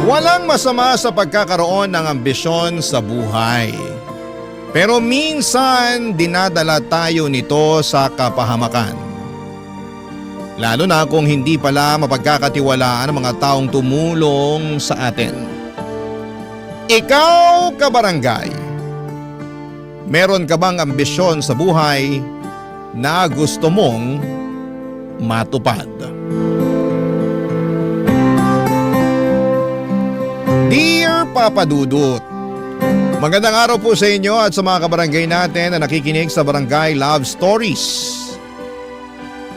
Walang masama sa pagkakaroon ng ambisyon sa buhay. Pero minsan dinadala tayo nito sa kapahamakan. Lalo na kung hindi pala mapagkakatiwalaan ang mga taong tumulong sa atin. Ikaw, kabarangay, meron ka bang ambisyon sa buhay na gusto mong matupad? Dear Papa Dudut, magandang araw po sa inyo at sa mga kabarangay natin na nakikinig sa Barangay Love Stories.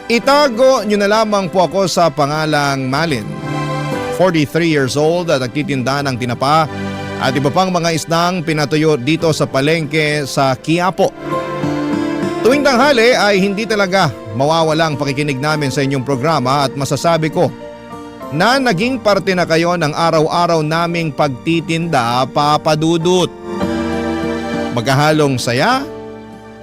Itago nyo na lamang po ako sa pangalang Malin, 43 years old at nagtitinda ng tinapa at iba pang mga isdang pinatuyo dito sa palengke sa Quiapo. Tuwing tanghali ay hindi talaga mawawalang pakikinig namin sa inyong programa at masasabi ko na naging parte na kayo ng araw-araw naming pagtitinda, Papa Dudut. Magkahalong saya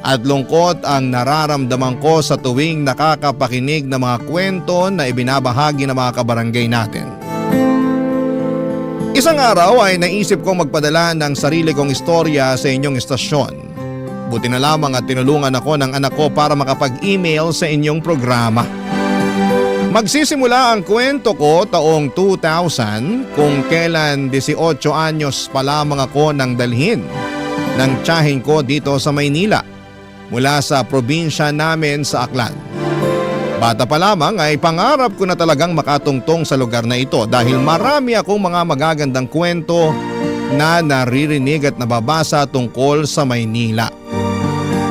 at lungkot ang nararamdaman ko sa tuwing nakakapakinig ng mga kwento na ibinabahagi ng mga kabarangay natin. Isang araw ay naisip kong magpadala ng sarili kong istorya sa inyong istasyon. Buti na lamang at tinulungan ako ng anak ko para makapag-email sa inyong programa. Magsisimula ang kwento ko taong 2000 kung kailan 18 anyos pa lamang ako nang dalhin ng tiyahin ko dito sa Maynila mula sa probinsya namin sa Aklan. Bata pa lamang ay pangarap ko na talagang makatungtong sa lugar na ito dahil marami akong mga magagandang kwento na naririnig at nababasa tungkol sa Maynila.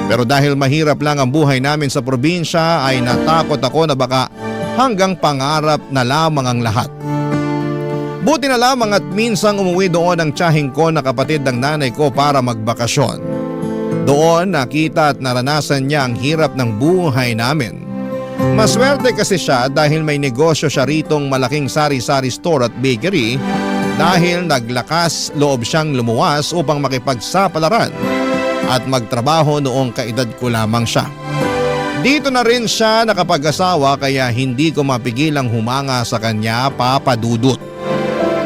Pero dahil mahirap lang ang buhay namin sa probinsya ay natakot ako na baka hanggang pangarap na lamang ang lahat. Buti na lamang at minsang umuwi doon ang tiyahin ko na kapatid ng nanay ko para magbakasyon. Doon nakita at naranasan niya ang hirap ng buhay namin. Maswerte kasi siya dahil may negosyo siya ritong malaking sari-sari store at bakery dahil naglakas loob siyang lumuwas upang makipagsapalaran at magtrabaho noong kaedad ko lamang siya. Dito na rin siya nakapag-asawa kaya hindi ko mapigilang humanga sa kanya, Papa Dudut.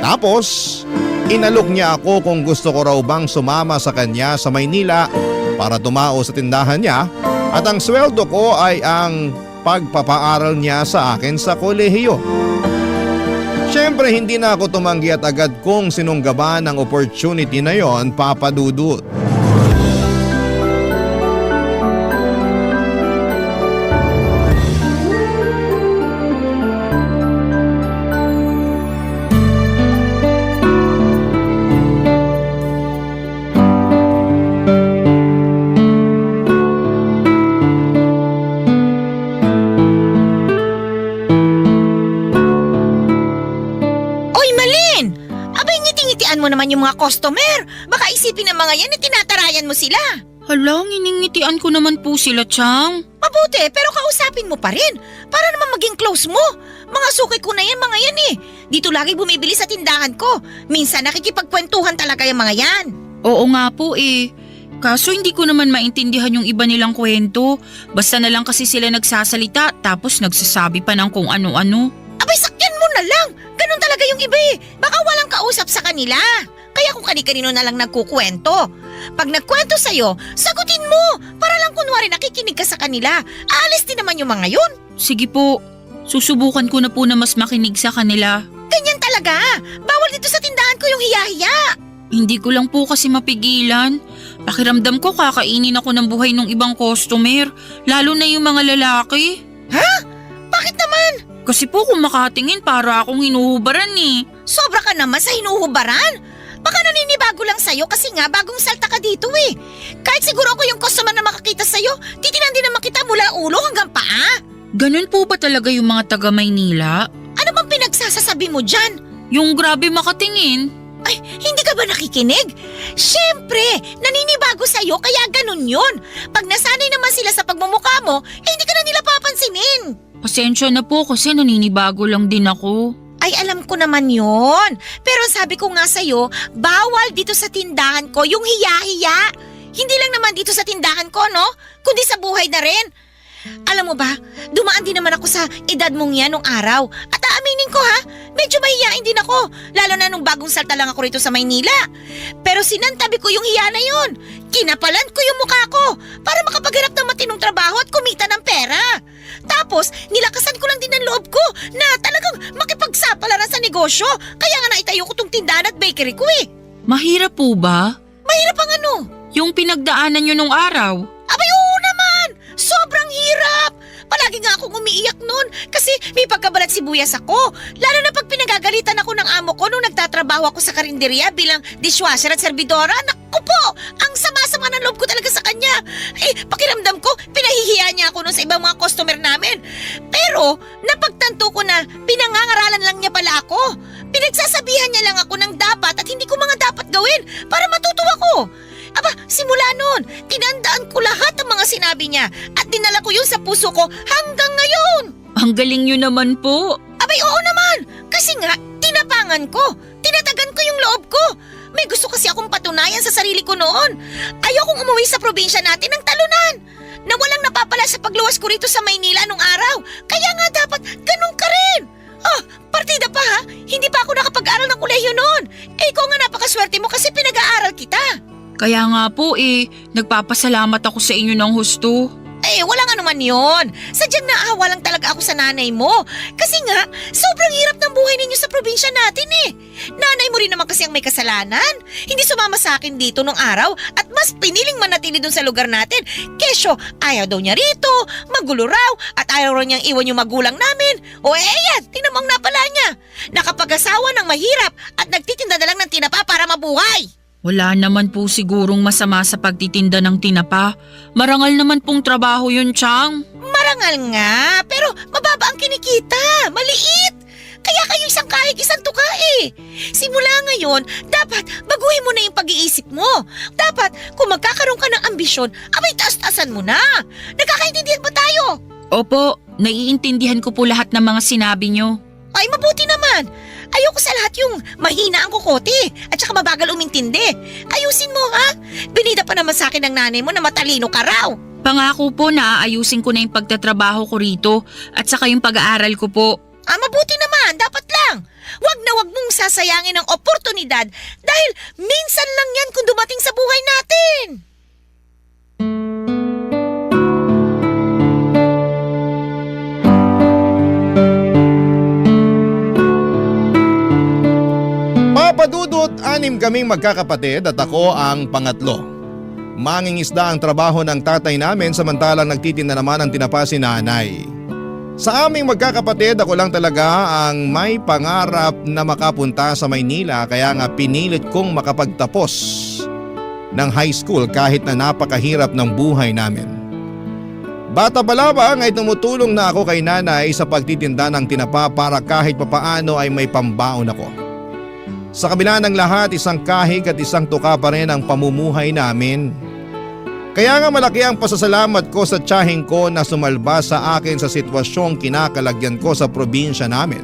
Tapos, inalok niya ako kung gusto ko raw bang sumama sa kanya sa Maynila para tumao sa tindahan niya at ang sweldo ko ay ang pagpapaaral niya sa akin sa kolehiyo. Siyempre hindi na ako tumanggi at agad kong sinunggaban ang opportunity na yon, Papa Dudut. Yung mga customer, baka isipin ng mga yan na tinatarayan mo sila. Hala, nginingitian ko naman po sila, Chang. Mabuti, pero kausapin mo pa rin. Para naman maging close mo. Mga suki ko na yan, mga yan eh. Dito lagi bumibili sa tindahan ko. Minsan nakikipagkwentuhan talaga yung mga yan. Oo nga po eh. Kaso hindi ko naman maintindihan yung iba nilang kwento. Basta na lang kasi sila nagsasalita tapos nagsasabi pa ng kung ano-ano. Abay, sakyan mo na lang. Ganun talaga yung iba eh. Baka walang kausap sa kanila. Kaya kung kani-kanino na lang nagkukwento. Pag nagkwento sa'yo, sagutin mo. Para lang kunwari nakikinig ka sa kanila. Aalis din naman yung mga yun. Sige po, susubukan ko na po na mas makinig sa kanila. Ganyan talaga. Bawal dito sa tindahan ko yung hiya-hiya. Hindi ko lang po kasi mapigilan. Pakiramdam ko kakainin ako ng buhay ng ibang customer. Lalo na yung mga lalaki. Ha? Bakit naman? Kasi po kung makatingin para akong hinuhubaran eh. Sobra ka naman sa hinuhubaran. Baka naninibago lang sa'yo kasi nga bagong salta ka dito eh. Kahit siguro ako yung customer na makakita sa'yo, titinan din naman kita mula ulo hanggang paa. Ganun po ba talaga yung mga taga Maynila? Ano bang pinagsasasabi mo dyan? Yung grabe makatingin. Ay, hindi ka ba nakikinig? Siyempre, naninibago sa'yo kaya ganun yun. Pag nasanay naman sila sa pagmumukha mo, hindi ka na nila papansinin. Pasensya na po kasi naninibago lang din ako. Ay, alam ko naman yon. Pero sabi ko nga sa'yo, bawal dito sa tindahan ko yung hiya-hiya. Hindi lang naman dito sa tindahan ko, no? Kundi sa buhay na rin. Alam mo ba, dumaan din naman ako sa edad mong yan nung araw. At aaminin ko ha, medyo mahihiyain din ako. Lalo na nung bagong salta lang ako rito sa Maynila. Pero sinantabi ko yung hiya na yun. Kinapalan ko yung mukha ko para makapaghanap ng matinong trabaho at kumita ng pera. Tapos, nilakasan ko lang din ang loob ko na talagang makipagsapalaran sa negosyo. Kaya nga naitayo ko tong tindahan at bakery ko eh. Mahirap po ba? Mahirap ang ano? Yung pinagdaanan nyo nung araw? Abay oo naman! Sobrang hirap! Palagi nga akong umiiyak nun kasi may pagkabalat sibuyas ako. Lalo na pag pinagagalitan ako ng amo ko nung nagtatrabaho ako sa karinderya bilang dishwasher at servidora. Naku po! Ang sama-sama ng loob ko talaga sa kanya. Pakiramdam ko, pinahihiya niya ako nun sa ibang mga customer namin. Pero napagtanto ko na pinangangaralan lang niya pala ako. Pinagsasabihan niya lang ako ng dapat at hindi ko mga dapat gawin para matuto ako. Aba, simula noon, tinandaan ko lahat ng mga sinabi niya at dinala ko yun sa puso ko hanggang ngayon. Ang galing nyo naman po. Abay, oo naman. Kasi nga, tinapangan ko. Tinatagan ko yung loob ko. May gusto kasi akong patunayan sa sarili ko noon. Ayokong umuwi sa probinsya natin ng talunan. Na walang napapala sa pagluwas ko rito sa Maynila nung araw. Kaya nga dapat ganun ka rin. Partida pa ha. Hindi pa ako nakapag-aral ng kolehiyo noon. Ikaw nga napakaswerte mo kasi pinag-aaral kita. Kaya nga po nagpapasalamat ako sa inyo ng husto. Walang anuman yun. Sadyang naawa lang talaga ako sa nanay mo. Kasi nga, sobrang hirap ng buhay ninyo sa probinsya natin eh. Nanay mo rin naman kasi ang may kasalanan. Hindi sumama sa akin dito nung araw at mas piniling manatili dun sa lugar natin. Kesyo, ayaw daw niya rito, magulo raw at ayaw raw niyang iwan yung magulang namin. Yan, tinamang napala niya. Nakapag-asawa ng mahirap at nagtitinda na lang ng tinapa para mabuhay. Wala naman po sigurong masama sa pagtitinda ng tinapa. Marangal naman pong trabaho yun, Chang. Marangal nga, pero mababa ang kinikita. Maliit. Kaya kayo isang kahig, isang tuka eh. Simula ngayon, dapat baguhin mo na yung pag-iisip mo. Dapat, kung magkakaroon ka ng ambisyon, abay taas-taasan mo na. Nagkakaintindihan ba tayo? Opo, naiintindihan ko po lahat ng mga sinabi nyo. Ay, mabuti naman. Ayoko sa lahat yung mahina ang kukote at saka mabagal umintindi. Ayusin mo ha? Binida pa naman sa akin ng nanay mo na matalino ka raw. Pangako po na aayusin ko na yung pagtatrabaho ko rito at saka yung pag-aaral ko po. Mabuti naman, dapat lang. Wag na wag mong sasayangin ang oportunidad dahil minsan lang yan kung dumating sa buhay natin. Papadudot, 6 kaming magkakapatid at ako ang pangatlo. Mangingisda ang trabaho ng tatay namin samantalang nagtitinda naman ang tinapa si nanay. Sa aming magkakapatid, ako lang talaga ang may pangarap na makapunta sa Maynila kaya nga pinilit kong makapagtapos ng high school kahit na napakahirap ng buhay namin. Bata pa lamang ay tumutulong na ako kay nanay sa pagtitinda ng tinapa para kahit papaano ay may pambaon ako. Sa kabila ng lahat, isang kahig at isang tuka pa rin ang pamumuhay namin. Kaya nga malaki ang pasasalamat ko sa tiyahing ko na sumalba sa akin sa sitwasyong kinakalagyan ko sa probinsya namin.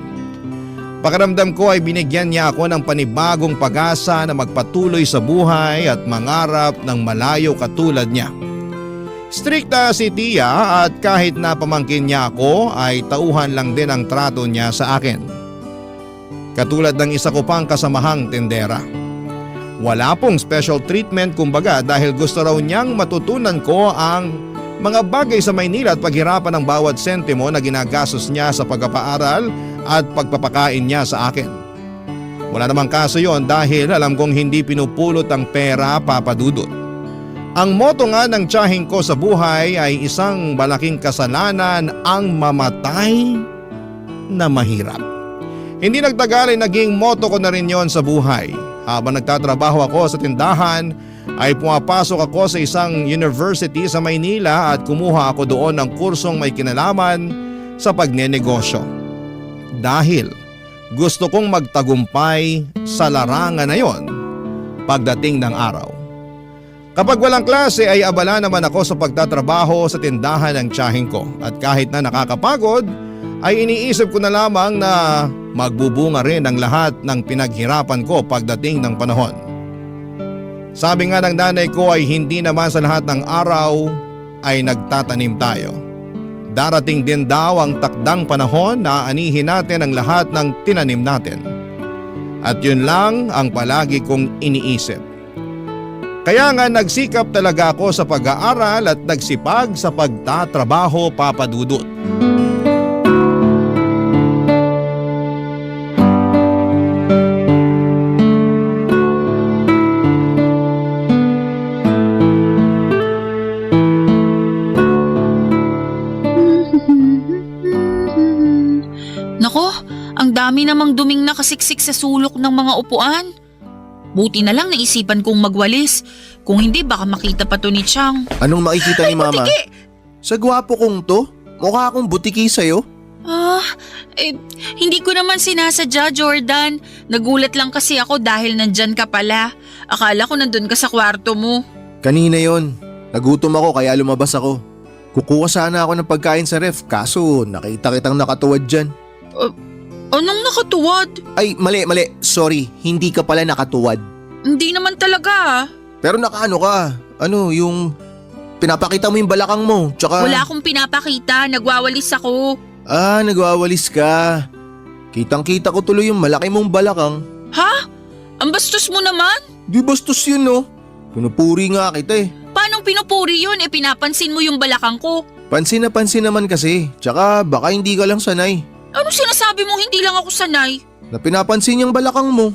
Pakiramdam ko ay binigyan niya ako ng panibagong pag-asa na magpatuloy sa buhay at mangarap ng malayo katulad niya. Strikta si Tia at kahit na pamangkin niya ako ay tauhan lang din ang trato niya sa akin. Katulad ng isa ko pang kasamahang tendera. Wala pong special treatment kumbaga dahil gusto raw niyang matutunan ko ang mga bagay sa Maynila at paghirapan ng bawat sentimo na ginagastos niya sa pagpapaaral at pagpapakain niya sa akin. Wala namang kaso yon dahil alam kong hindi pinupulot ang pera, papadudot. Ang moto nga ng tiyahing ko sa buhay ay isang malaking kasalanan ang mamatay na mahirap. Hindi nagtagal ay naging motto ko na rin yon sa buhay. Habang nagtatrabaho ako sa tindahan ay pumapasok ako sa isang university sa Maynila at kumuha ako doon ng kursong may kinalaman sa pagnenegosyo. Dahil gusto kong magtagumpay sa larangan na yon pagdating ng araw. Kapag walang klase ay abala naman ako sa pagtatrabaho sa tindahan ng tiyahing ko at kahit na nakakapagod ay iniisip ko na lamang na magbubunga rin ang lahat ng pinaghirapan ko pagdating ng panahon. Sabi nga ng nanay ko ay hindi naman sa lahat ng araw ay nagtatanim tayo. Darating din daw ang takdang panahon na aanihin natin ang lahat ng tinanim natin. At yun lang ang palagi kong iniisip. Kaya nga nagsikap talaga ako sa pag-aaral at nagsipag sa pagtatrabaho, Papa Dudut. Nako, ang dami namang duming nakasiksik sa sulok ng mga upuan. Buti na lang naisipan kong magwalis. Kung hindi, baka makita pa to ni Chang. Anong makikita ni Mama? Butiki! Sa gwapo kong to? Mukha akong butiki sa'yo? Hindi ko naman sinasadya, Jordan. Nagulat lang kasi ako dahil nandyan ka pala. Akala ko nandun ka sa kwarto mo. Kanina yon. Nagutom ako kaya lumabas ako. Kukuha sana ako ng pagkain sa ref kaso nakita kitang nakatuwad dyan. Anong nakatuwad? Ay, mali. Sorry, hindi ka pala nakatuwad. Hindi naman talaga. Pero nakaano ka? Ano, yung pinapakita mo yung balakang mo. Tsaka… Wala akong pinapakita. Nagwawalis ako. Nagwawalis ka. Kitang-kita ko tuloy yung malaki mong balakang. Ha? Ang bastos mo naman? Di bastos yun, no? Pinupuri nga kita eh. Paanong pinupuri yun? Pinapansin mo yung balakang ko. Pansin na pansin naman kasi. Tsaka baka hindi ka lang sanay. Ano sinasabi mo hindi lang ako sanay? Na pinapansin yung balakang mo.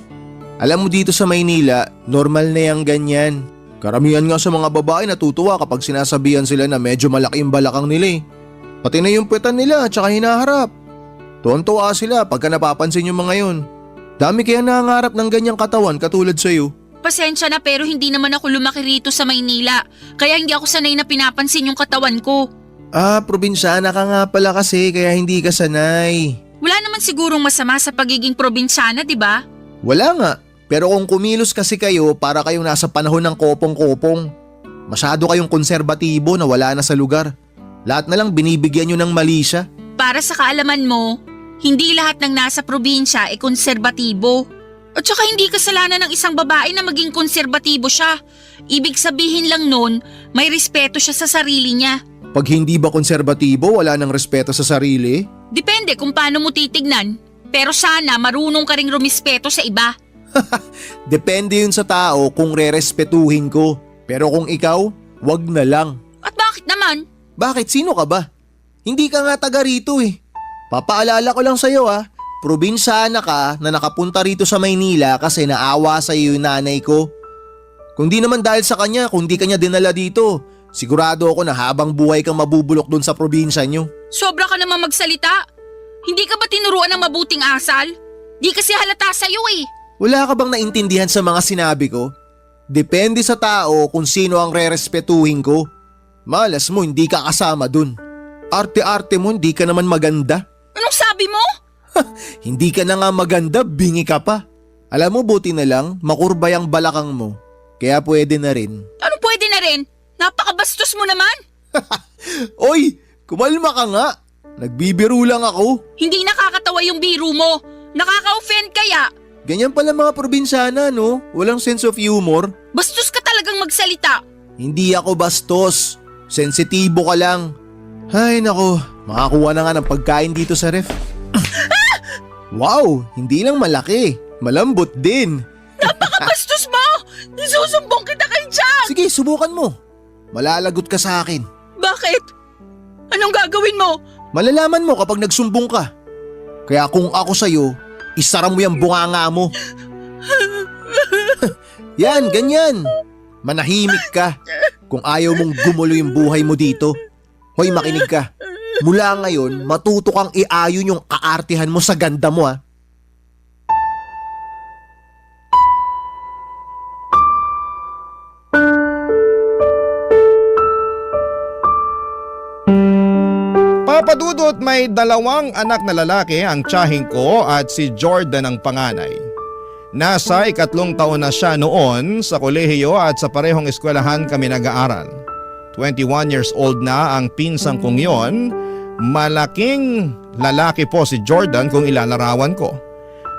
Alam mo dito sa Maynila, normal na yung ganyan. Karamihan nga sa mga babae natutuwa kapag sinasabihan sila na medyo malaki yung balakang nila eh. Pati na yung puwetan nila at saka hinaharap. Tuwan-tuwa sila pagka napapansin yung mga yun. Dami kaya nangangarap ng ganyang katawan katulad sa'yo. Pasensya na pero hindi naman ako lumaki rito sa Maynila. Kaya hindi ako sanay na pinapansin yung katawan ko. Probinsyana ka nga pala kasi kaya hindi ka sanay. Wala naman sigurong masama sa pagiging probinsyana, di ba? Wala nga. Pero kung kumilos kasi kayo para kayong nasa panahon ng kopong-kopong. Masyado kayong konserbatibo na wala na sa lugar. Lahat na lang binibigyan nyo ng mali siya. Para sa kaalaman mo, hindi lahat ng nasa probinsya ay konserbatibo. At saka hindi kasalanan ng isang babae na maging konserbatibo siya. Ibig sabihin lang nun, may respeto siya sa sarili niya. Pag hindi ba konserbatibo, wala nang respeto sa sarili? Depende kung paano mo titignan. Pero sana marunong ka ring rumispeto sa iba. Depende yun sa tao kung rerespetuhin ko. Pero kung ikaw, wag na lang. At bakit naman? Bakit? Sino ka ba? Hindi ka nga taga rito eh. Papaalala ko lang sa'yo probinsyana ka na nakapunta rito sa Maynila kasi naawa sa'yo yung nanay ko. Kung di naman dahil sa kanya, kung di kanya dinala dito, sigurado ako na habang buhay kang mabubulok dun sa probinsya nyo. Sobra ka naman magsalita. Hindi ka ba tinuruan ng mabuting asal? Di kasi halata sa'yo eh. Wala ka bang naintindihan sa mga sinabi ko? Depende sa tao kung sino ang rerespetuhin ko. Malas mo, hindi ka kasama dun. Arte-arte mo, hindi ka naman maganda. Anong sabi mo? Hindi ka na nga maganda, bingi ka pa. Alam mo, buti na lang, makurbay ang balakang mo. Kaya pwede na rin. Anong pwede na rin? Napakabastos mo naman. Oy, kumalma ka nga. Nagbibiro lang ako. Hindi nakakatawa yung biro mo. Nakaka-offend kaya. Ganyan pala mga probinsyana, no? Walang sense of humor. Bastos ka talagang magsalita. Hindi ako bastos. Sensitibo ka lang. Ay nako, makakuha na nga ng pagkain dito sa ref. Wow, hindi lang malaki. Malambot din. Napakabastos mo! Isusumbong kita kay Jack! Sige, subukan mo. Malalagot ka sa akin. Bakit? Anong gagawin mo? Malalaman mo kapag nagsumbong ka. Kaya kung ako sa'yo, isara mo yung bunganga mo. Yan, ganyan. Manahimik ka. Kung ayaw mong gumulo yung buhay mo dito. Hoy, makinig ka. Mula ngayon, matuto kang iayon yung kaartihan mo sa ganda mo Papa Dudut, may 2 anak na lalaki ang tiyahing ko at si Jordan ang panganay. Nasa 3 taon na siya noon sa kolehiyo at sa parehong eskwelahan kami nag-aaral. 21 years old na ang pinsang kong yon. Malaking lalaki po si Jordan kung ilalarawan ko.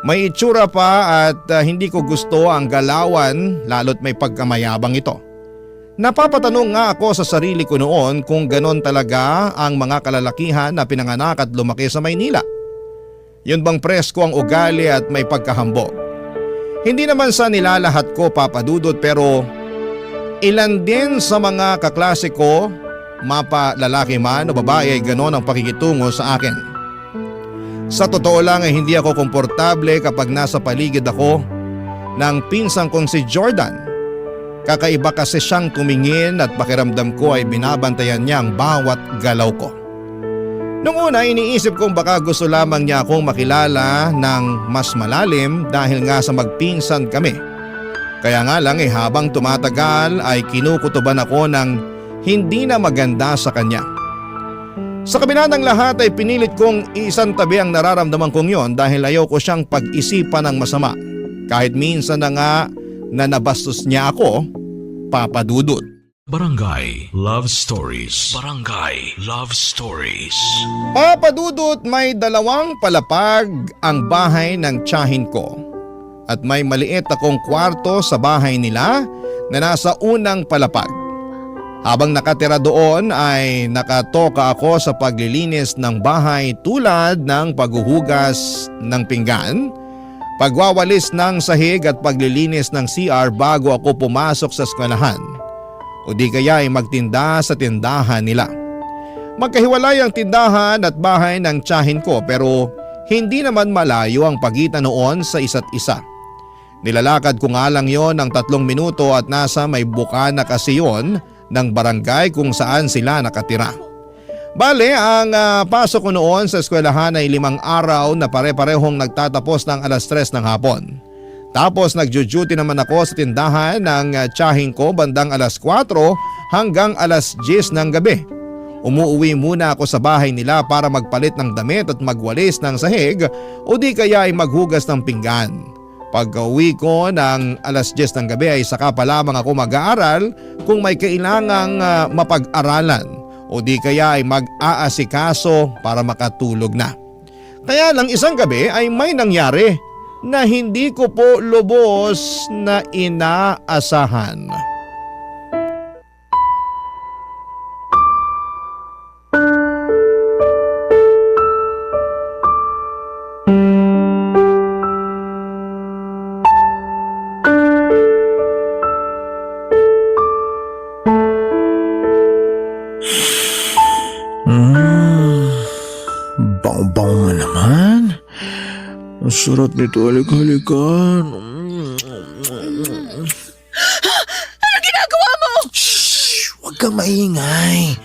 May itsura pa at hindi ko gusto ang galawan lalo't may pagkamayabang ito. Napapatanong nga ako sa sarili ko noon kung ganon talaga ang mga kalalakihan na pinanganak at lumaki sa Maynila. Yun bang presko ang ugali at may pagkahambog? Hindi naman sa nilalahat ko, Papa Dudut, pero ilan din sa mga kaklase ko, mapa lalaki man o babae, ay ganon ang pakikitungo sa akin. Sa totoo lang ay hindi ako komportable kapag nasa paligid ako ng pinsang kong si Jordan. Kakaiba kasi siyang tumingin at pakiramdam ko ay binabantayan niya ang bawat galaw ko. Noong una iniisip kong baka gusto lamang niya akong makilala ng mas malalim dahil nga sa magpinsan kami. Kaya nga lang habang tumatagal ay kinukutuban ako ng hindi na maganda sa kanya. Sa kabila ng lahat ay pinilit kong isantabi ang nararamdaman kong yon dahil ayaw ko siyang pag-isipan ng masama. Kahit minsan na nga na nabastos niya ako, Papa Dudut. Barangay Love Stories. Barangay Love Stories. Papa Dudut, may 2 palapag ang bahay ng tiyahin ko. At may maliit akong kwarto sa bahay nila na nasa unang palapag. Habang nakatira doon ay nakatoka ako sa paglilinis ng bahay tulad ng paghuhugas ng pinggan, pagwawalis ng sahig at paglilinis ng CR bago ako pumasok sa eskwelahan. O di kaya ay magtinda sa tindahan nila. Magkahiwalay ang tindahan at bahay ng tiyahin ko pero hindi naman malayo ang pagitan noon sa isa't isa. Nilalakad ko nga lang yon ng 3 minuto at nasa may bukana kasi yon ng barangay kung saan sila nakatira. Bale, ang pasok ko noon sa eskwelahan ay 5 araw na pare-parehong nagtatapos ng 3:00 ng hapon. Tapos nagjo-duty naman ako sa tindahan ng tiyahin ko bandang 4:00 hanggang 10:00 ng gabi. Umuuwi muna ako sa bahay nila para magpalit ng damit at magwalis ng sahig o di kaya ay maghugas ng pinggan. Pagka-uwi ko ng 10:00 ng gabi ay saka pa lamang ako mag-aaral kung may kailangang mapag-aralan o di kaya ay mag-aasikaso para makatulog na. Kaya lang isang gabi ay may nangyari na hindi ko po lubos na inaasahan. Bang-bang na naman. Ang sarap nito, halik-halikan. Ano ginagawa mo? Shhh! Huwag kang maingay.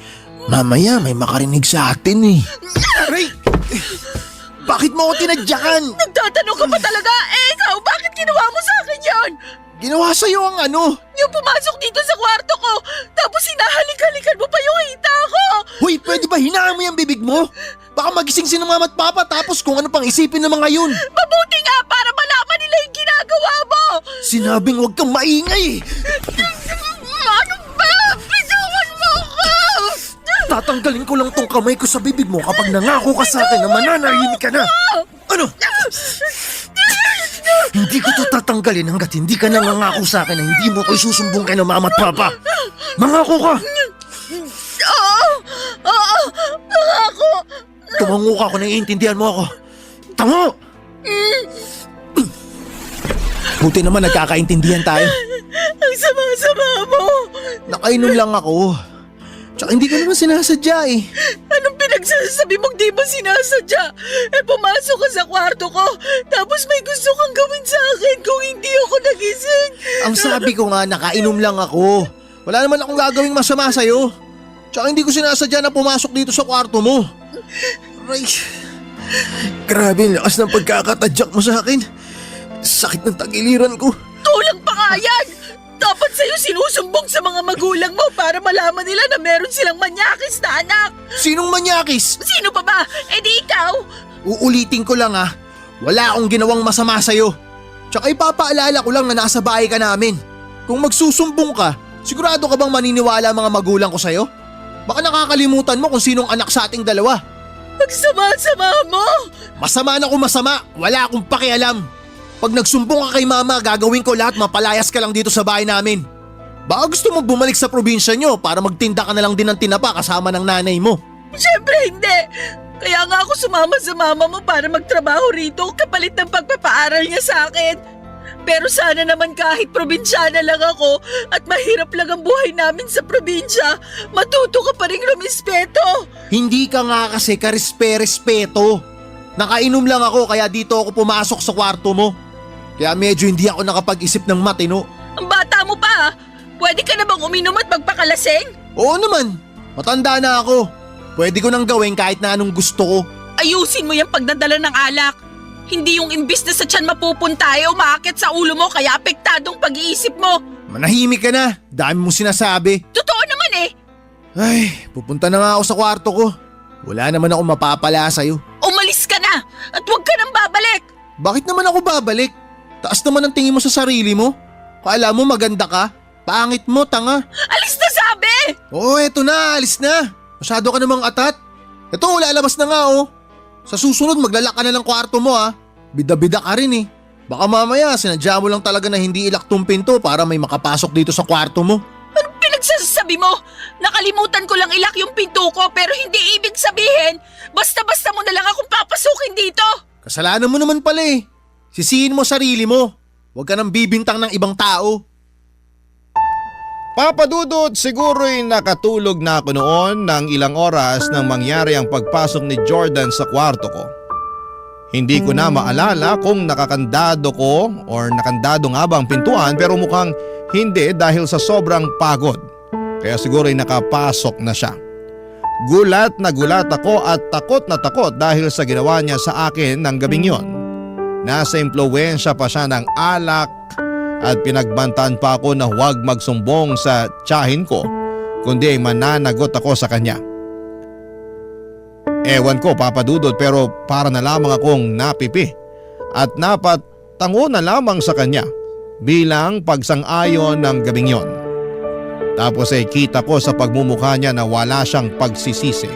Mamaya may makarinig sa atin eh. Aray! Bakit mo ako tinadyakan? Nagtatanong ka pa talaga? Ikaw, bakit ginawa mo sa akin yan? Ginawa sa'yo ang ano? Yung pumasok dito sa kwarto ko, tapos hinahalik-halikan mo pa yung hita ko! Hoy, pwede ba hinaan mo yung bibig mo? Baka magising si mama at papa tapos kung ano pang isipin ng mga yun. Mabuti nga para malaman nila yung ginagawa mo! Sinabing huwag kang maingay. Ano ba? Bitawan mo ko! Tatanggalin ko lang tong kamay ko sa bibig mo kapag nangako ka sa akin na mananahimik ka na. Ano? Hindi ko to tatanggalin hanggat hindi ka nangangako sa akin na hindi mo ko isusumbong kay mama at papa. Mangako ka! Oo, ako! Tumango ka kung naiintindihan mo ako. Tango! Buti naman nagkakaintindihan tayo. Ang sama-sama mo! Nakainom lang ako. Tsaka hindi ko naman sinasadya eh. Anong pinagsasabi mong di ba sinasadya? Pumasok ka sa kwarto ko, tapos may gusto kang gawin sa akin kung hindi ako nagising. Ang sabi ko nga, nakainom lang ako. Wala naman akong gagawing masama sa'yo. Tsaka hindi ko sinasadya na pumasok dito sa kwarto mo. Aray. Grabe, ang lakas ng pagkakatadyak mo sa akin. Sakit ng tagiliran ko. Tulang pa nga yan! Dapat sa'yo sinusumbong sa mga magulang mo para malaman nila na meron silang manyakis na anak. Sinong manyakis? Sino pa ba? Di ikaw? Uulitin ko lang ha. Wala akong ginawang masama sa'yo. Tsaka ipapaalala ko lang na nasa bahay ka namin. Kung magsusumbong ka, sigurado ka bang maniniwala ang mga magulang ko sa'yo? Baka nakakalimutan mo kung sinong anak sa ating dalawa. Ang sama-sama mo! Masama na kung masama, wala akong pakialam. Pag nagsumbong ka kay mama, gagawin ko lahat, mapalayas ka lang dito sa bahay namin. Baka gusto mo bumalik sa probinsya nyo para magtinda ka na lang din ng tinapa kasama ng nanay mo. Siyempre hindi. Kaya nga ako sumama sa mama mo para magtrabaho rito kapalit ng pagpapaaral niya sa akin. Pero sana naman kahit probinsyana lang ako at mahirap lang ang buhay namin sa probinsya, matuto ka pa rin rumispeto. Hindi ka nga kasi karespe-respeto. Nakainom lang ako kaya dito ako pumasok sa kwarto mo. Kaya medyo hindi ako nakapag-isip ng matino. Ang bata mo pa, pwede ka na bang uminom at magpakalaseng? Oo naman, matanda na ako. Pwede ko nang gawin kahit na anong gusto ko. Ayusin mo yung pagdadala ng alak. Hindi yung imbis na sa tiyan mapupunta ay umaakit sa ulo mo kaya apektadong pag-iisip mo. Manahimik ka na, dami mong sinasabi. Totoo naman eh. Ay, pupunta na nga ako sa kwarto ko. Wala naman ako mapapala sa'yo. Umalis ka na at huwag ka nang babalik. Bakit naman ako babalik? Taas naman ang tingin mo sa sarili mo. Kala mo maganda ka? Pangit mo, tanga. Alis na sabi! Oo, eto na, alis na. Masyado ka namang atat. Eto, lalabas na nga oh. Sa susunod maglalak ka na ng kwarto mo ah. Bida-bida ka rin eh. Baka mamaya sinadya mo lang talaga na hindi ilak tong pinto para may makapasok dito sa kwarto mo. Anong pinagsasabi mo? Nakalimutan ko lang ilak yung pinto ko pero hindi ibig sabihin basta-basta mo na lang akong papasukin dito. Kasalanan mo naman pala eh. Sisihin mo sarili mo. Huwag ka nang bibintang ng ibang tao. Papa Dudut, siguro'y nakatulog na ako noon ng ilang oras nang mangyari ang pagpasok ni Jordan sa kwarto ko. Hindi ko na maalala kung nakakandado ko or nakandado nga ba ang pintuan pero mukhang hindi dahil sa sobrang pagod. Kaya siguro'y nakapasok na siya. Gulat na gulat ako at takot na takot dahil sa ginawa niya sa akin ng gabing yon. Nasa impluwensya pa siya ng alak at pinagbantaan pa ako na huwag magsumbong sa tiyahin ko kundi ay mananagot ako sa kanya. Ewan ko Papa Dudut pero para na lamang akong napipi at napatango na lamang sa kanya bilang pagsang-ayon ng gabing yon. Tapos ay kita ko sa pagmumukha niya na wala siyang pagsisisi.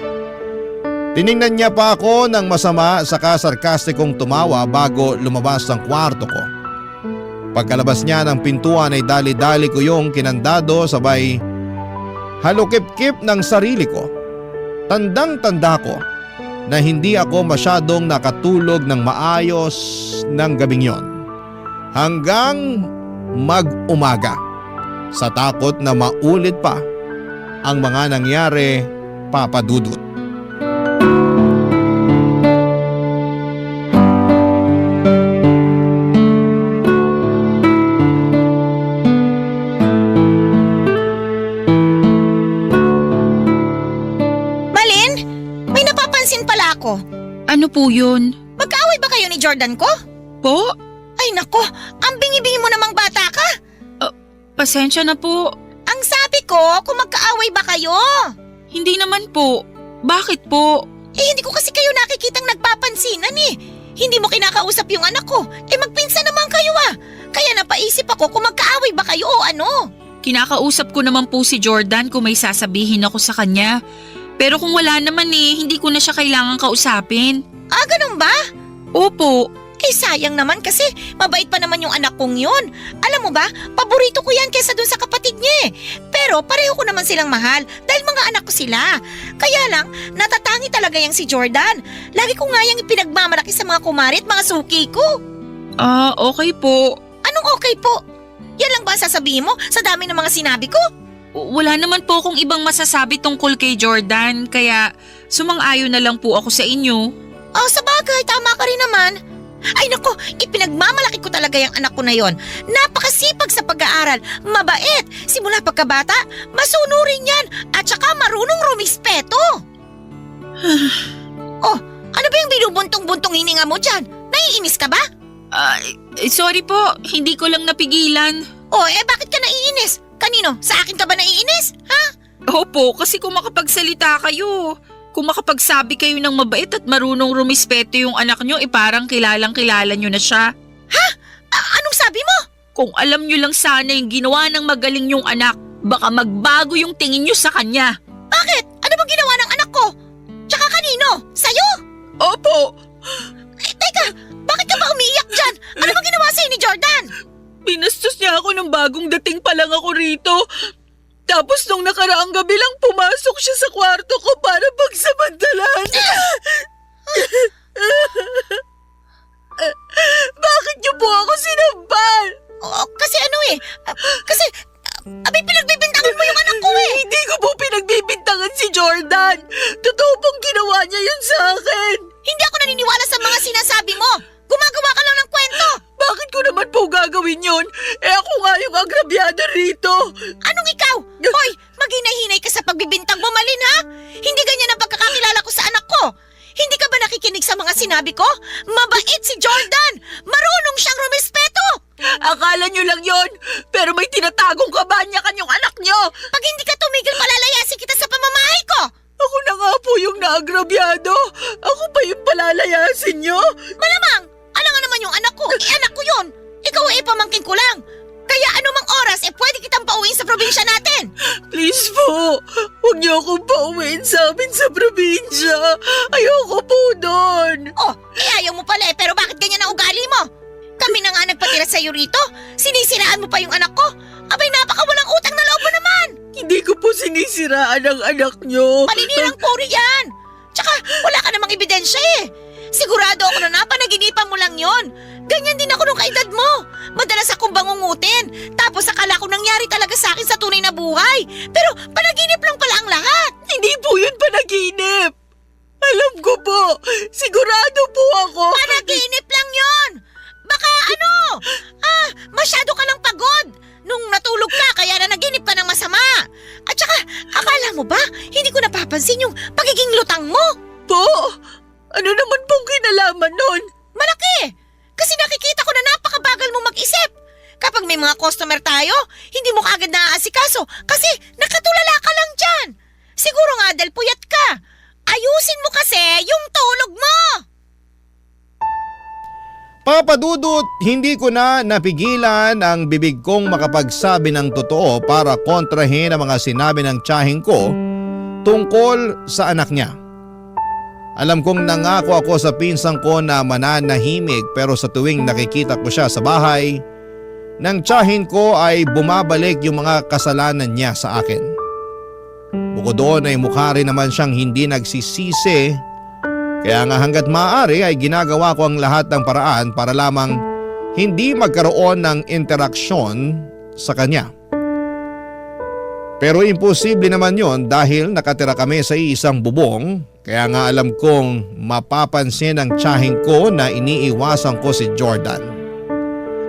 Tiningnan niya pa ako ng masama saka sarkastikong tumawa bago lumabas ng kwarto ko. Pagkalabas niya ng pintuan ay dali-dali ko yung kinandado sabay halukip-kip ng sarili ko. Tandang-tanda ko na hindi ako masyadong nakatulog ng maayos ng gabing yon. Hanggang mag-umaga sa takot na maulit pa ang mga nangyari, Papa Dudut. Ano po yun? Magkaaway ba kayo ni Jordan ko? Po? Ay nako, ang bingi-bingi mo namang bata ka. Pasensya na po. Ang sabi ko, kung magkaaway ba kayo? Hindi naman po. Bakit po? Hindi ko kasi kayo nakikitang nagpapansinan eh. Hindi mo kinakausap yung anak ko. Magpinsan naman kayo ah. Kaya napaisip ako kung magkaaway ba kayo o ano. Kinakausap ko naman po si Jordan kung may sasabihin ako sa kanya. Pero kung wala naman hindi ko na siya kailangan kausapin. Ganun ba? Opo. Sayang naman kasi mabait pa naman yung anak kong yun. Alam mo ba, paborito ko yan kaysa dun sa kapatid niya. Pero pareho ko naman silang mahal dahil mga anak ko sila. Kaya lang, natatangi talaga yang si Jordan. Lagi ko nga yung ipinagmamalaki sa mga kumari at mga suki ko. Okay po. Anong okay po? Yan lang ba ang sasabihin mo sa dami ng mga sinabi ko? Wala naman po akong ibang masasabi tungkol kay Jordan, kaya sumang-ayon na lang po ako sa inyo. Sa bagay, tama ka rin naman. Ay nako, ipinagmamalaki ko talaga yung anak ko na yon. Napakasipag sa pag-aaral, mabait, simula pagkabata, masunurin yan, at saka marunong rumispeto. Ano ba yung binubuntong-buntong hininga mo dyan? Naiinis ka ba? Sorry po, hindi ko lang napigilan. Bakit ka naiinis? Kanino? Sa akin ka ba naiinis? Ha? Opo, kasi kung makapagsalita kayo, kung makapagsabi kayo ng mabait at marunong rumispeto yung anak nyo, parang kilalang-kilala nyo na siya. Ha? Anong sabi mo? Kung alam nyo lang sana yung ginawa ng magaling yung anak, baka magbago yung tingin nyo sa kanya. Bakit? Ano bang ginawa ng anak ko? Tsaka kanino? Sa'yo? Opo. Teka, bakit ka ba umiiyak dyan? Ano bang ginawa sa'yo ni Jordan? Binastos niya ako nung bagong dating pa lang ako rito. Tapos nung nakaraang gabi lang pumasok siya sa kwarto ko para pagsamantalan. Bakit niyo po ako sinampal? Oo, kasi abay pinagbibintangan mo yung anak ko eh. Hindi ko po pinagbibintangan si Jordan. Totoo pong ginawa niya yun sa akin. Hindi ako naniniwala sa mga sinasabi mo. Gumagawa ka lang ng kwento. Bakit ko naman po gagawin yun? Ako nga yung agrabyado rito. Anong ikaw? Hoy, maghinay-hinay ka sa pagbibintang mo, Malin, ha? Hindi ganyan ang pagkakakilala ko sa anak ko. Hindi ka ba nakikinig sa mga sinabi ko? Mabait si Jordan! Marunong siyang rumispeto! Akala nyo lang yon, pero may tinatagong kabanyakan yung anak nyo. Pag hindi ka tumigil, palalayasin kita sa pamamahay ko! Ako na nga po yung naagrabyado. Ako pa yung palalayasin nyo. Malamang! Alam nga naman yung anak ko. Anak ko yun! Ikaw ay pamangkin ko lang! Kaya anumang oras, pwede kitang pauwiin sa probinsya natin! Please po, huwag niyo akong pauwiin sa amin sa probinsya. Ayoko po doon. Oh, ayaw mo pala pero bakit ganyan ang ugali mo? Kami na nga nagpatira sa'yo rito. Sinisiraan mo pa yung anak ko. Abay, napakawalang utang na loob mo naman. Hindi ko po sinisiraan ang anak niyo. Paninirang puri yan. Tsaka wala ka namang ebidensya eh. Sigurado ako na napanaginipan mo lang yon. Ganyan din ako nung kaedad mo. Madalas akong bangungutin. Tapos akala ko nangyari talaga sa akin sa tunay na buhay. Pero panaginip lang pala ang lahat. Hindi po yun panaginip. Alam ko po. Sigurado po ako. Panaginip lang yon. Baka masyado ka lang pagod. Nung natulog ka, kaya na naginip ka ng masama. At saka, akala mo ba, hindi ko napapansin yung pagiging lutang mo? Po? Ano naman pong kinalaman nun? Malaki! Kasi nakikita ko na napakabagal mo mag-isip. Kapag may mga customer tayo, hindi mo kaagad naaasikaso kasi nakatulala ka lang dyan. Siguro nga dahil puyat ka. Ayusin mo kasi yung tulog mo! Papadudot, hindi ko na napigilan ang bibig kong makapagsabi ng totoo para kontrahin ang mga sinabi ng tiyahing ko tungkol sa anak niya. Alam kong nangako ako sa pinsang ko na mananahimik pero sa tuwing nakikita ko siya sa bahay, ng tiyahin ko ay bumabalik yung mga kasalanan niya sa akin. Bukod doon ay mukha rin naman siyang hindi nagsisisi. Kaya nga hanggat maaari ay ginagawa ko ang lahat ng paraan para lamang hindi magkaroon ng interaksyon sa kanya. Pero imposible naman yon dahil nakatira kami sa isang bubong, kaya nga alam kong mapapansin ng tiyahing ko na iniiwasan ko si Jordan.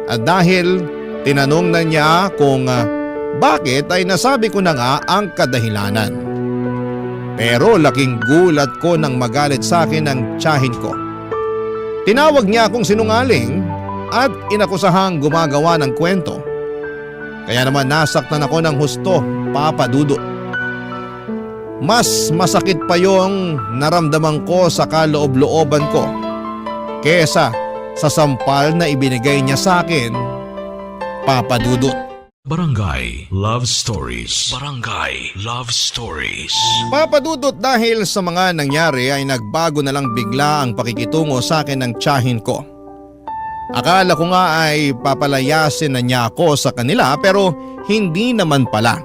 At dahil tinanong na niya kung bakit ay nasabi ko na nga ang kadahilanan. Pero laking gulat ko nang magalit sa akin ng tiyahin ko. Tinawag niya akong sinungaling at inakusahang gumagawa ng kwento. Kaya naman nasaktan ako ng husto, Papa Dudut. Mas masakit pa yung naramdaman ko sa kaloob-looban ko kesa sa sampal na ibinigay niya sa akin, Papa Dudut. Barangay Love Stories. Barangay Love Stories. Papadudot, dahil sa mga nangyari ay nagbago na lang bigla ang pakikitungo sa akin ng tiyahin ko. Akala ko nga ay papalayasin na niya ako sa kanila pero hindi naman pala.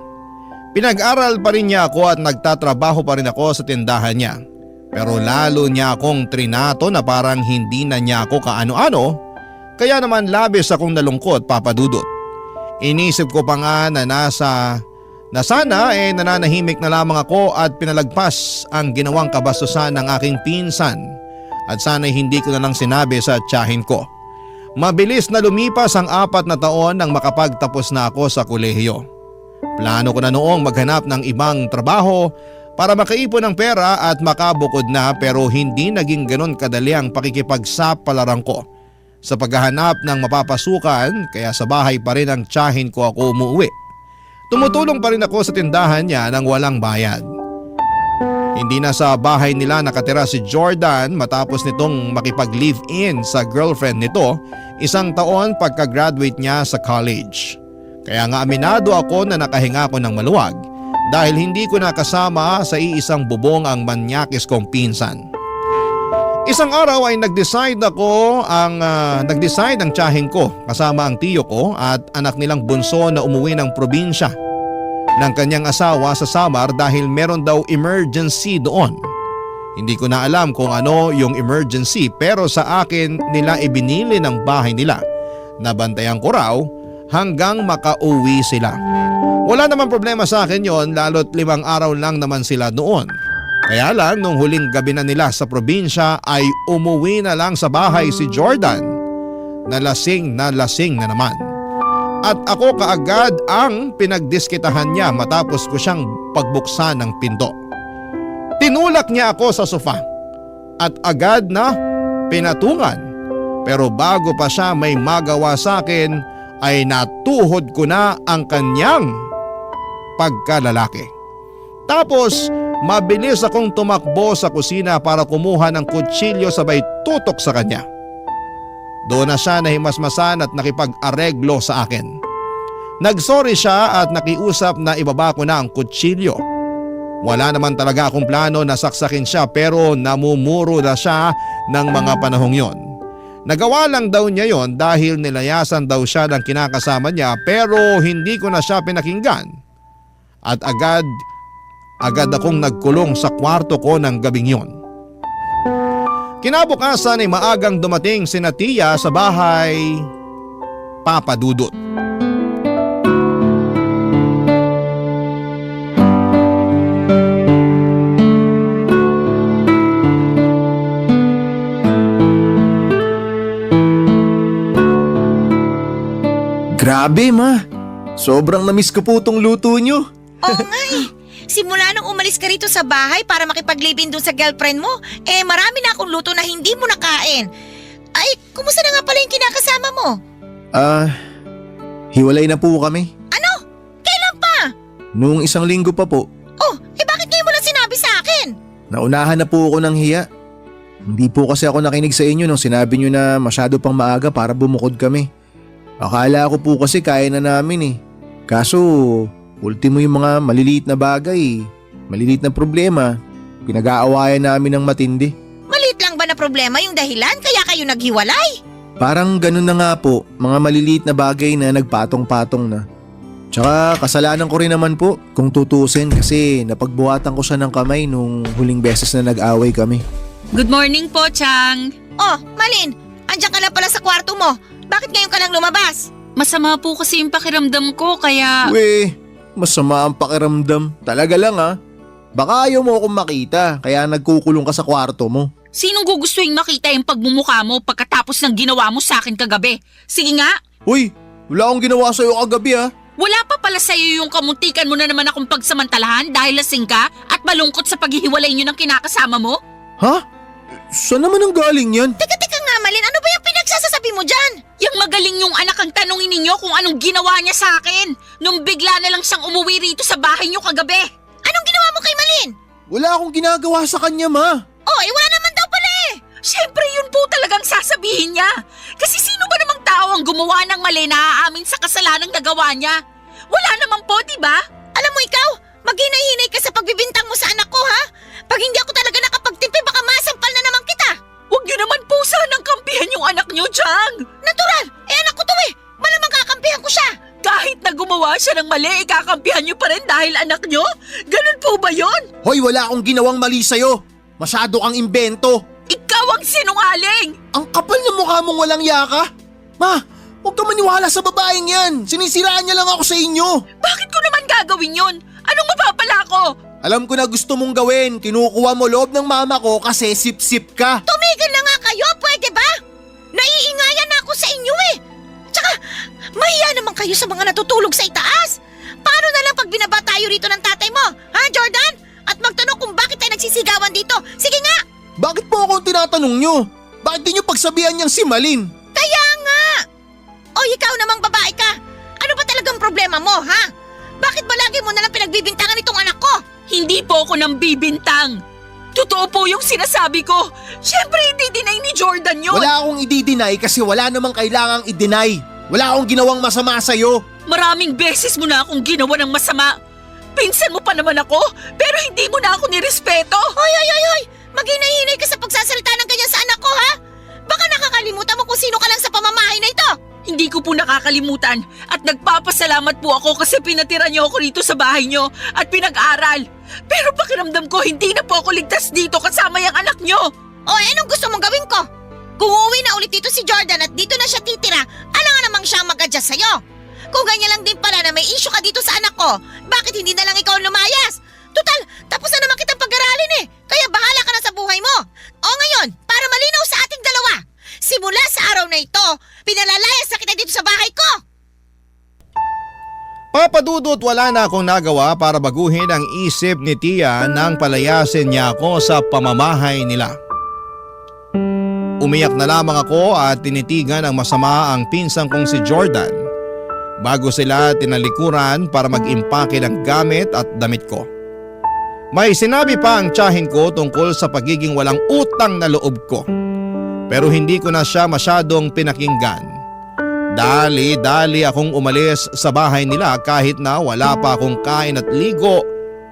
Pinag-aral pa rin niya ako at nagtatrabaho pa rin ako sa tindahan niya. Pero lalo niya akong trinato na parang hindi na niya ako kaano-ano, kaya naman labis akong nalungkot, Papadudot. Inisip ko pa nga na sana nananahimik na lamang ako at pinalagpas ang ginawang kabastusan ng aking pinsan at sana'y hindi ko na lang sinabi sa tiyahin ko. Mabilis na lumipas ang 4 na taon nang makapagtapos na ako sa kolehiyo. Plano ko na noong maghanap ng ibang trabaho para makaipon ng pera at makabukod na, pero hindi naging ganon kadali ang pakikipagsapalaran ko sa paghahanap ng mapapasukan, kaya sa bahay pa rin ang tiyahin ko ako umuwi. Tumutulong pa rin ako sa tindahan niya nang walang bayad. Hindi na sa bahay nila nakatira si Jordan matapos nitong makipag-live-in sa girlfriend nito 1 taon pagka-graduate niya sa college. Kaya nga aminado ako na nakahinga ko ng maluwag dahil hindi ko nakasama sa iisang bubong ang manyakis kong pinsan. Isang araw ay nag-decide ang tiyahing ko kasama ang tiyo ko at anak nilang bunso na umuwi ng probinsya ng kanyang asawa sa Samar dahil meron daw emergency doon. Hindi ko na alam kung ano yung emergency pero sa akin nila ibinili ng bahay nila. Nabantayan ko raw hanggang makauwi sila. Wala namang problema sa akin yon lalo't 5 araw lang naman sila doon. Kaya lang nung huling gabi na nila sa probinsya ay umuwi na lang sa bahay si Jordan na lasing na naman. At ako kaagad ang pinagdiskitahan niya matapos ko siyang pagbuksan ng pinto. Tinulak niya ako sa sofa at agad na pinatungan. Pero bago pa siya may magawa sa akin ay natuhod ko na ang kanyang pagkalalaki. Tapos mabilis akong tumakbo sa kusina para kumuha ng kutsilyo sabay tutok sa kanya. Doon na siya nahimasmasan at nakipag-areglo sa akin. Nagsorry siya at nakiusap na ibaba ko na ang kutsilyo. Wala naman talaga akong plano na saksakin siya pero namumuro na siya ng mga panahong yon. Nagawa lang daw niya yon dahil nilayasan daw siya ng kinakasama niya pero hindi ko na siya pinakinggan. At agad akong nagkulong sa kwarto ko ng gabing yon. Kinabukasan ay maagang dumating si Tia sa bahay Papa Dudut. Grabe ma, sobrang namiss ko po tong luto nyo. Oo nga eh. Simula nang umalis ka rito sa bahay para makipag-live-in dun sa girlfriend mo, marami na akong luto na hindi mo nakain. Ay, kumusta na nga pala yung kinakasama mo? Hiwalay na po kami. Ano? Kailan pa? Noong 1 linggo pa po. Oh, bakit ngayon mo lang sinabi sa akin? Naunahan na po ako ng hiya. Hindi po kasi ako nakinig sa inyo nung sinabi nyo na masyado pang maaga para bumukod kami. Akala ko po kasi kaya na namin eh. Kaso, ultimo yung mga maliliit na bagay, maliliit na problema, pinag-aawayan namin ng matindi. Maliit lang ba na problema yung dahilan kaya kayo naghiwalay? Parang ganun na nga po, mga maliliit na bagay na nagpatong-patong na. Tsaka kasalanan ko rin naman po kung tutusin kasi napagbuhatan ko siya ng kamay nung huling beses na nag-away kami. Good morning po, Chang. Oh, Malin, andyan ka lang pala sa kwarto mo. Bakit ngayon ka lang lumabas? Masama po kasi yung pakiramdam ko kaya… Weh, masama ang pakiramdam. Talaga lang ha. Baka ayaw mo akong makita kaya nagkukulong ka sa kwarto mo. Sinong gugustuhin makita yung pagmumukha mo pagkatapos ng ginawa mo sa akin kagabi? Sige nga. Uy, wala akong ginawa sa'yo kagabi ha. Wala pa pala sa'yo yung kamuntikan mo na naman akong pagsamantalahan dahil lasing ka at malungkot sa paghihiwalay nyo ng kinakasama mo? Ha? Saan naman ang galing yan? Teka nga Malin, ano ba yung pinagsasasabi mo dyan? Yang magaling yung anak ang tanongin ninyo kung anong ginawa niya sa akin nung bigla na lang siyang umuwi rito sa bahay niyo kagabi. Anong ginawa mo kay Malin? Wala akong ginagawa sa kanya ma. Oh, wala naman daw pala eh. Siyempre yun po talagang sasabihin niya. Kasi sino ba namang tao ang gumawa ng mali na aamin sa kasalanang nagawa niya? Wala naman po, di ba? Alam mo ikaw, maghinay-hinay ka sa pagbibintang mo sa anak ko ha? Pag hindi ako talaga nakapagtimpi, baka masampal na naman kita. Huwag niyo naman po sanang kampihan yung anak niyo, Chang. Natural, anak ko to eh. Malamang kakampihan ko siya. Kahit na gumawa siya ng mali, ikakampihan niyo pa rin dahil anak niyo? Ganun po ba yon? Hoy, wala akong ginawang mali sa'yo. Masyado kang imbento. Ikaw ang sinungaling! Ang kapal ng mukha mong walang yaka. Ma, huwag ka maniwala sa babaeng yan. Sinisiraan niya lang ako sa inyo. Bakit ko naman gagawin yon? Anong mapapala ko? Alam ko na gusto mong gawin. Kinukuha mo loob ng mama ko kasi sip-sip ka. Tumigil na nga kayo, pwede ba? Naiingayan na ako sa inyo eh. Tsaka, mahiya naman kayo sa mga natutulog sa itaas. Paano na lang pag binaba tayo rito ng tatay mo? Ha, Jordan? At magtanong kung bakit tayo nagsisigawan dito. Sige nga! Bakit po ako tinatanong nyo? Bakit di nyo pagsabihan niyang si Malin? Kaya nga! O ikaw namang babae ka. Ano ba talagang problema mo, ha? Bakit ba lagi mo nalang pinagbibintangan itong anak ko? Hindi po ako nang bibintang. Totoo po yung sinasabi ko. Siyempre hindi deny ni Jordan yun. Wala akong i-deny kasi wala namang kailangang i-deny. Wala akong ginawang masama sa'yo. Maraming beses mo na akong ginawa ng masama. Pinsan mo pa naman ako, pero hindi mo na ako nirespeto. Hoy! Maghinay-hinay ka sa pagsasalita ng ganyan sa kung sino ka lang sa pamamahay na ito. Hindi ko po nakakalimutan at nagpapasalamat po ako kasi pinatira niyo ako rito sa bahay niyo at pinag-aral. Pero pakiramdam ko hindi na po ako ligtas dito kasama yung anak niyo. O anong gusto mong gawin ko? Kung uuwi na ulit dito si Jordan at dito na siya titira, alangan namang siyang mag-adjust sa'yo. Kung ganyan lang din pala na may issue ka dito sa anak ko, bakit hindi na lang ikaw lumayas? Tutal, tapos na naman kitang pag-aralin eh. Kaya bahala ka na sa buhay mo. O ngayon, para malinaw sa ating dalawa, simula sa araw na ito, pinalalayas na kita dito sa bahay ko. Papa Dudut, wala na akong nagawa para baguhin ang isip ni Tia nang palayasin niya ako sa pamamahay nila. Umiyak na lamang ako at tinitigan ang masama ang pinsang kong si Jordan bago sila tinalikuran para mag-impake ng gamit at damit ko. May sinabi pa ang tiyahin ko tungkol sa pagiging walang utang na loob ko, pero hindi ko na siya masyadong pinakinggan. Dali-dali akong umalis sa bahay nila kahit na wala pa akong kain at ligo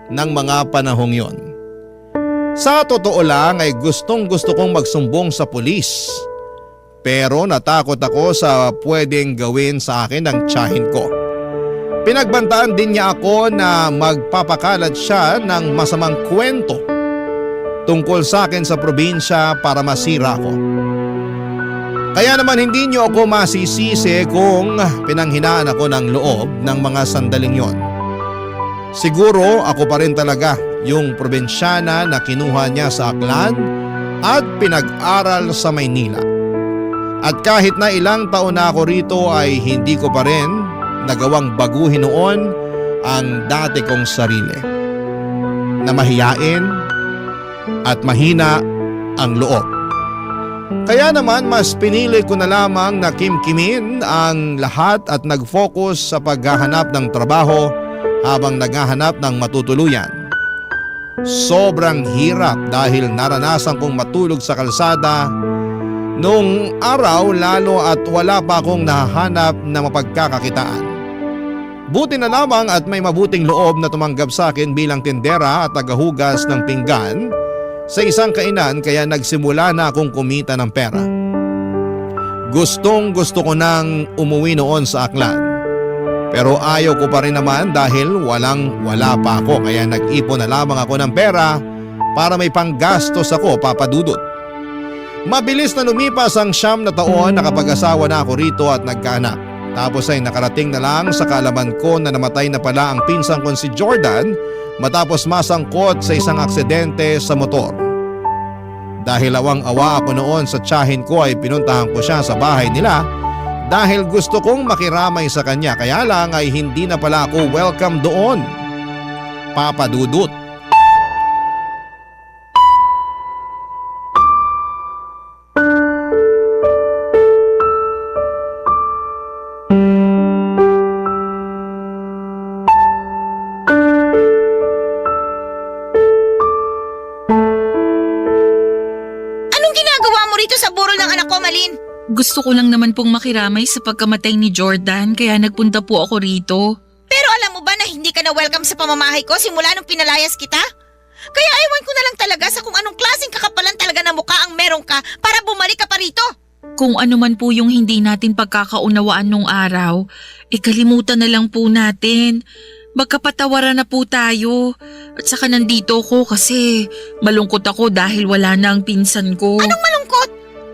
ng mga panahong yon. Sa totoo lang ay gustong-gusto kong magsumbong sa pulis, pero natakot ako sa pwedeng gawin sa akin ng tiyahin ko. Pinagbantaan din niya ako na magpapakalat siya ng masamang kwento tungkol sa akin sa probinsya para masira ko. Kaya naman hindi niyo ako masisisi kung pinanghinaan ako ng loob ng mga sandaling yon. Siguro ako pa rin talaga yung probinsyana na kinuha niya sa Aklan at pinag-aral sa Maynila. At kahit na ilang taon na ako rito ay hindi ko pa rin nagawang baguhin noon ang dati kong sarili. Na mahiyain at mahina ang loob. Kaya naman mas pinili ko na lamang na kimkimin ang lahat at nag-focus sa paghahanap ng trabaho habang naghahanap ng matutuluyan. Sobrang hirap dahil naranasan kong matulog sa kalsada nung araw lalo at wala pa akong nahahanap na mapagkakakitaan. Buti na lamang at may mabuting loob na tumanggap sa akin bilang tindera at tagahugas ng pinggan sa isang kainan kaya nagsimula na akong kumita ng pera. Gustong-gusto ko nang umuwi noon sa Aklan. Pero ayaw ko pa rin naman dahil wala pa ako kaya nag-ipon na lamang ako ng pera para may panggastos ako, Papa Dudut. Mabilis na lumipas ang 9 na taon na kapag-asawa na ako rito at nagkaanak. Tapos ay nakarating na lang sa kaalaman ko na namatay na pala ang pinsang kong si Jordan matapos masangkot sa isang aksidente sa motor. Dahil awang-awa ako noon sa tiyahin ko ay pinuntahan ko siya sa bahay nila dahil gusto kong makiramay sa kanya kaya lang ay hindi na pala ako welcome doon, Papa Dudut. Gusto ko lang naman pong makiramay sa pagkamatay ni Jordan kaya nagpunta po ako rito. Pero alam mo ba na hindi ka na welcome sa pamamahay ko simula nung pinalayas kita? Kaya ewan ko na lang talaga sa kung anong klaseng kakapalan talaga na mukha ang meron ka para bumalik ka pa rito. Kung ano man po yung hindi natin pagkakaunawaan nung araw, ikalimutan na lang po natin. Magkapatawaran na po tayo. At saka nandito ko kasi malungkot ako dahil wala na ang pinsan ko. Anong malungkot?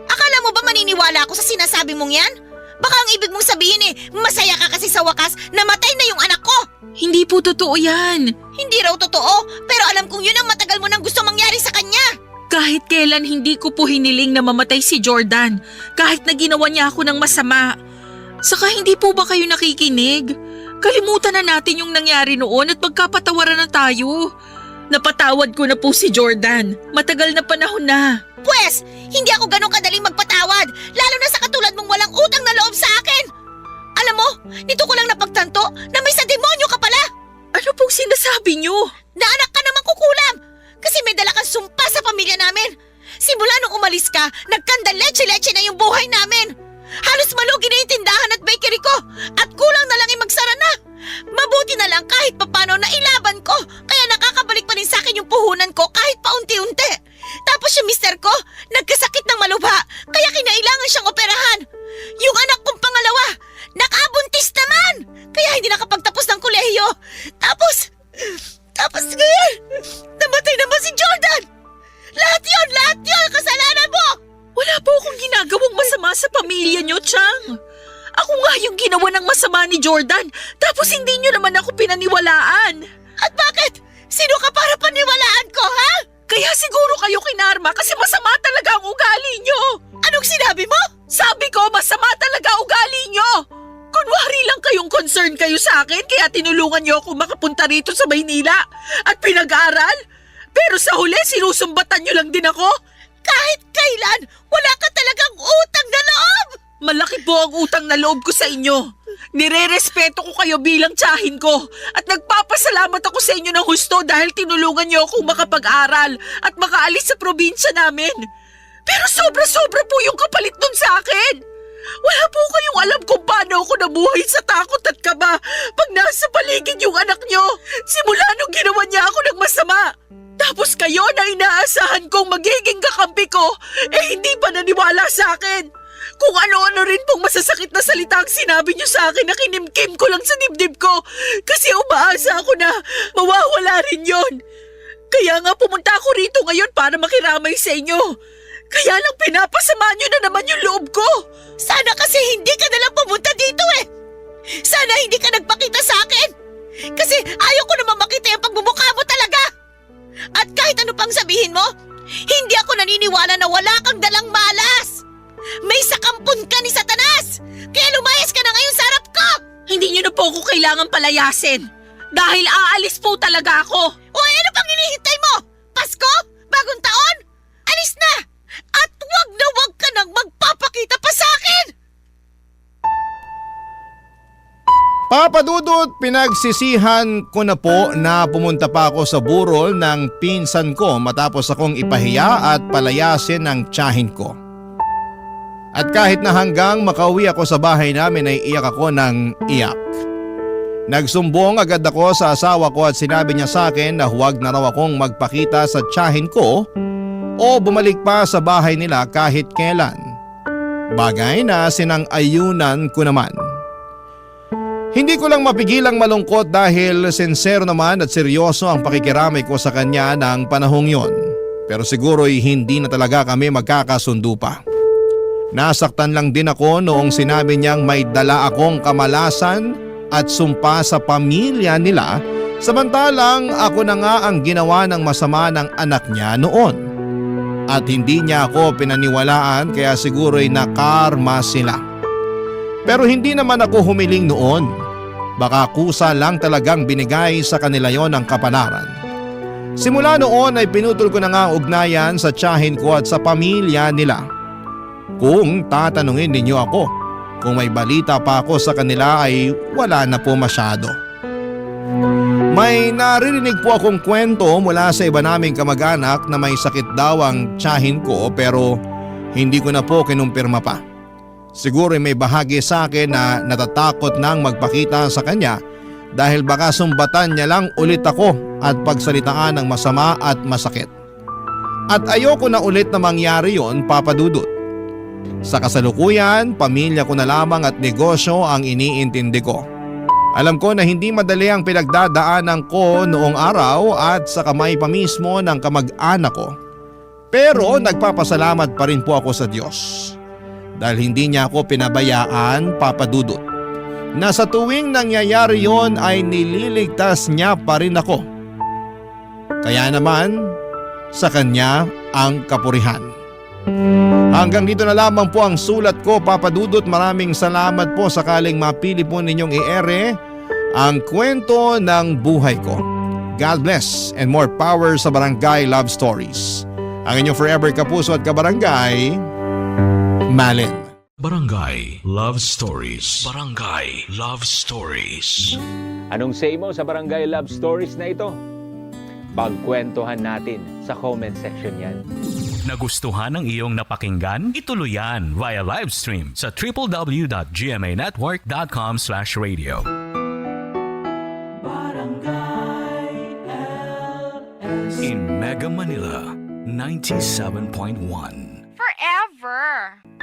Akala mo ba maniniwala ako sa sinasabi mong yan? Baka ang ibig mong sabihin masaya ka kasi sa wakas namatay na yung anak ko. Hindi po totoo yan. Hindi raw totoo, pero alam kong yun ang matagal mo nang gusto mangyari sa kanya. Kahit kailan hindi ko po hiniling na mamatay si Jordan. Kahit na ginawa niya ako ng masama. Saka hindi po ba kayo nakikinig? Kalimutan na natin yung nangyari noon at magkapatawaran na tayo. Napatawad ko na po si Jordan. Matagal na panahon na. Pwes, hindi ako ganun kadaling magpatawad, lalo na sa katulad mong walang utang na loob sa akin. Alam mo, nito ko lang napagtanto na may sa demonyo ka pala. Ano pong sinasabi niyo? Na anak ka namang kukulam, kasi may dala kang sumpa sa pamilya namin. Simula nung umalis ka, nagkanda-leche-leche na yung buhay namin. Halos malugi na yung tindahan at bakery ko, at kulang na lang magsara na. Mabuti na lang kahit papano na ilaban ko, kaya nakakabalik pa rin sa akin yung puhunan ko kahit paunti-unti. Tapos yung mister ko, nagkasakit ng malubha, Kaya kinailangan siyang operahan. Yung anak kong pangalawa, nakabuntis naman. Kaya hindi nakapagtapos ng kolehiyo. Tapos ngayon, namatay naman si Jordan. Lahat yun, kasalanan mo. Wala po akong ginagawang masama sa pamilya niyo, Chang. Ako nga yung ginawa ng masama ni Jordan, tapos hindi niyo naman ako pinaniwalaan. At bakit? Sino ka para paniwalaan ko, ha? Kaya siguro kayo kinarma kasi masama talaga ang ugali niyo. Anong sinabi mo? Sabi ko, masama talaga ugali niyo. Kunwari lang kayong concern kayo sa akin kaya tinulungan niyo ako makapunta rito sa Maynila at pinag-aral. Pero sa huli, sinusumbatan niyo lang din ako. Kahit kailan, wala ka talagang utang na loob! Malaki po ang utang na loob ko sa inyo. Nire-respeto ko kayo bilang tiyahin ko at nagpapasalamat ako sa inyo ng husto dahil tinulungan niyo akong makapag-aral at makaalis sa probinsya namin. Pero sobra-sobra po yung kapalit nun sa akin. Wala po kayong alam kung paano ako nabuhay sa takot at kaba pag nasa paligid yung anak niyo. Simula nung ginawa niya ako ng masama. Tapos kayo na inaasahan kong magiging kakampi ko, hindi pa naniwala sa akin. Kung ano-ano rin pong masasakit na salita ang sinabi niyo sa akin na kinimkim ko lang sa dibdib ko kasi umaasa ako na mawawala rin yon. Kaya nga pumunta ako rito ngayon para makiramay sa inyo. Kaya lang pinapasama niyo na naman yung loob ko. Sana kasi hindi ka nalang pumunta dito eh. Sana hindi ka nagpakita sa akin. Kasi ayaw ko naman makita yung pagmumukha mo talaga. At kahit ano pang sabihin mo, hindi ako naniniwala na wala kang dalang malas. May sakampun ka ni Satanas. Kaya lumayas ka na ngayon sa harap ko. Hindi niyo na po ako kailangan palayasin. Dahil aalis po talaga ako. O ano pang hinihintay mo? Pasko? Bagong taon? Alis na! At wag ka nang magpapakita pa sa akin! Papa Dudut, pinagsisihan ko na po na pumunta pa ako sa burol ng pinsan ko matapos akong ipahiya at palayasin ng tiyahin ko. At kahit na hanggang makauwi ako sa bahay namin ay iyak ako ng iyak. Nagsumbong agad ako sa asawa ko at sinabi niya sa akin na huwag na raw akong magpakita sa tiyahin ko o bumalik pa sa bahay nila kahit kailan. Bagay na sinang-ayunan ko naman. Hindi ko lang mapigilang malungkot dahil sincere naman at seryoso ang pakikiramay ko sa kanya ng panahong yon. Pero siguro'y hindi na talaga kami magkakasundo pa. Nasaktan lang din ako noong sinabi niyang may dala akong kamalasan at sumpa sa pamilya nila samantalang ako na nga ang ginawa ng masama ng anak niya noon. At hindi niya ako pinaniwalaan kaya siguro'y nakarma sila. Pero hindi naman ako humiling noon. Baka kusa lang talagang binigay sa kanila yon ang kapalaran. Simula noon ay pinutol ko na nga ang ugnayan sa tiyahin ko at sa pamilya nila. Kung tatanungin ninyo ako, kung may balita pa ako sa kanila ay wala na po masyado. May naririnig po akong kwento mula sa iba naming kamag-anak na may sakit daw ang tiyahin ko pero hindi ko na po kinumpirma pa. Siguro may bahagi sa akin na natatakot nang magpakita sa kanya dahil baka sumbatan niya lang ulit ako at pagsalitaan ng masama at masakit. At ayoko na ulit na mangyari yon, Papa Dudut. Sa kasalukuyan, pamilya ko na lamang at negosyo ang iniintindi ko. Alam ko na hindi madali ang pinagdadaanan ko noong araw at sa kamay pa mismo ng kamag-anak ko. Pero nagpapasalamat pa rin po ako sa Diyos. Dahil hindi niya ako pinabayaan, Papa Dudut. Na sa tuwing nangyayari yon ay nililigtas niya pa rin ako. Kaya naman, sa kanya ang kapurihan. Hanggang dito na lamang po ang sulat ko, Papa Dudut. Maraming salamat po sakaling mapili po ninyong i-ere ang kwento ng buhay ko. God bless and more power sa Barangay Love Stories. Ang inyong forever kapuso at kabarangay, Malin. Barangay Love Stories. Barangay Love Stories. Anong say mo sa Barangay Love Stories na ito? Pagkwentuhan natin sa comment section yan. Nagustuhan ng iyong napakinggan? Ituloy yan via live stream sa www.gmanetwork.com/radio. In Mega Manila, 97.1. Forever her.